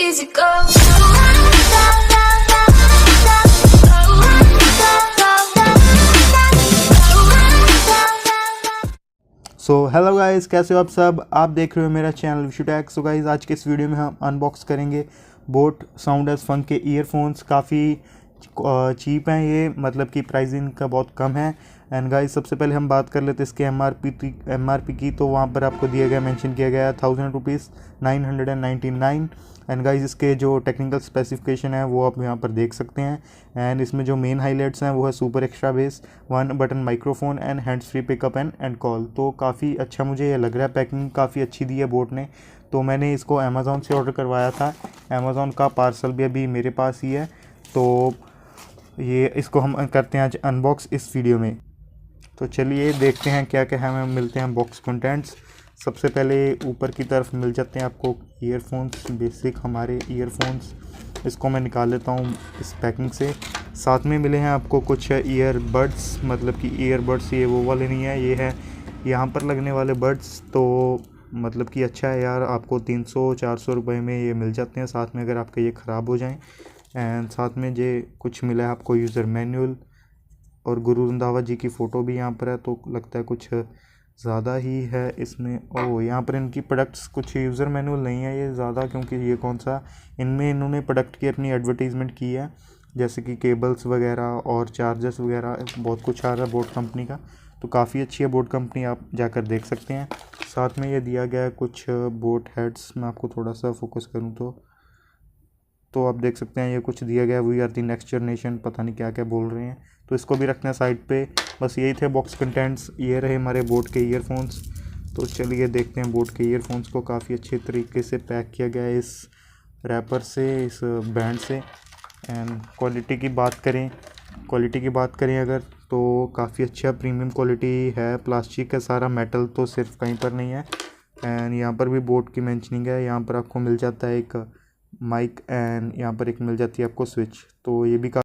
easy go. So hello guys, कैसे हो आप सब। आप देख रहे हो मेरा चैनल विशुटैक। सो गाइस, आज के इस वीडियो में हम अनबॉक्स करेंगे बोट साउंड एज फन के ईयरफोन्स। काफ़ी चीप हैं ये, मतलब कि प्राइस इनका बहुत कम है। एंड गाइस, सबसे पहले हम बात कर लेते हैं इसके एमआरपी की। तो वहाँ पर आपको दिया गया, मेंशन किया गया है 1000 रुपीज़ 999। एंड गाइस, इसके जो टेक्निकल स्पेसिफिकेशन है वो आप यहाँ पर देख सकते हैं। एंड इसमें जो मेन हाईलाइट्स हैं वो है super extra base, 1 button microphone and hands free pickup and call. तो काफ़ी अच्छा मुझे ये लग रहा है, पैकिंग काफ़ी अच्छी दी है बोट ने। तो मैंने इसको अमेज़ॉन से ऑर्डर करवाया था। अमेज़ॉन का पार्सल भी अभी मेरे पास ही है। तो ये इसको हम करते हैं आज अनबॉक्स इस वीडियो में। तो चलिए देखते हैं क्या क्या हमें मिलते हैं बॉक्स कंटेंट्स। सबसे पहले ऊपर की तरफ मिल जाते हैं आपको ईयरफोन्स, बेसिक हमारे ईयरफोन्स। इसको मैं निकाल लेता हूँ इस पैकिंग से। साथ में मिले हैं आपको कुछ ईयरबड्स, मतलब कि ईयरबड्स ये वो वाले नहीं है, ये है यहाँ पर लगने वाले बड्स। तो मतलब कि अच्छा है यार, आपको 300-400 रुपये में ये मिल जाते हैं साथ में, अगर आपके ये ख़राब हो जाएं। एंड साथ में ये कुछ मिला है आपको यूज़र मैनुअल, और गुरु रंधावा जी की फ़ोटो भी यहाँ पर है। तो लगता है कुछ ज़्यादा ही है इसमें। ओह, यहाँ पर इनकी प्रोडक्ट्स, कुछ यूज़र मैनुअल नहीं है ये ज़्यादा, क्योंकि ये कौन सा, इनमें इन्होंने प्रोडक्ट की अपनी एडवर्टीज़मेंट की है, जैसे कि केबल्स वगैरह और चार्जर्स वगैरह, बहुत कुछ आ रहा है बोट कंपनी का। तो काफ़ी अच्छी है बोट कंपनी, आप जाकर देख सकते हैं। साथ में ये दिया गया है कुछ बोट हेड्स। मैं आपको थोड़ा सा फोकस करूँ तो आप देख सकते हैं ये कुछ दिया गया है, we are the next generation, पता नहीं क्या क्या बोल रहे हैं। तो इसको भी रखते हैं साइड पे। बस यही थे बॉक्स कंटेंट्स, ये रहे हमारे बोट के ईयरफोन्स। तो चलिए देखते हैं बोट के ईयरफोन्स को। काफ़ी अच्छे तरीके से पैक किया गया है इस रैपर से, इस बैंड से। एंड क्वालिटी की बात करें अगर, तो काफ़ी अच्छा प्रीमियम क्वालिटी है। प्लास्टिक का सारा, मेटल तो सिर्फ कहीं पर नहीं है। एंड यहाँ पर भी बोट की मेंशनिंग है। यहाँ पर आपको मिल जाता है एक माइक, एंड यहाँ पर एक मिल जाती है आपको स्विच। तो ये भी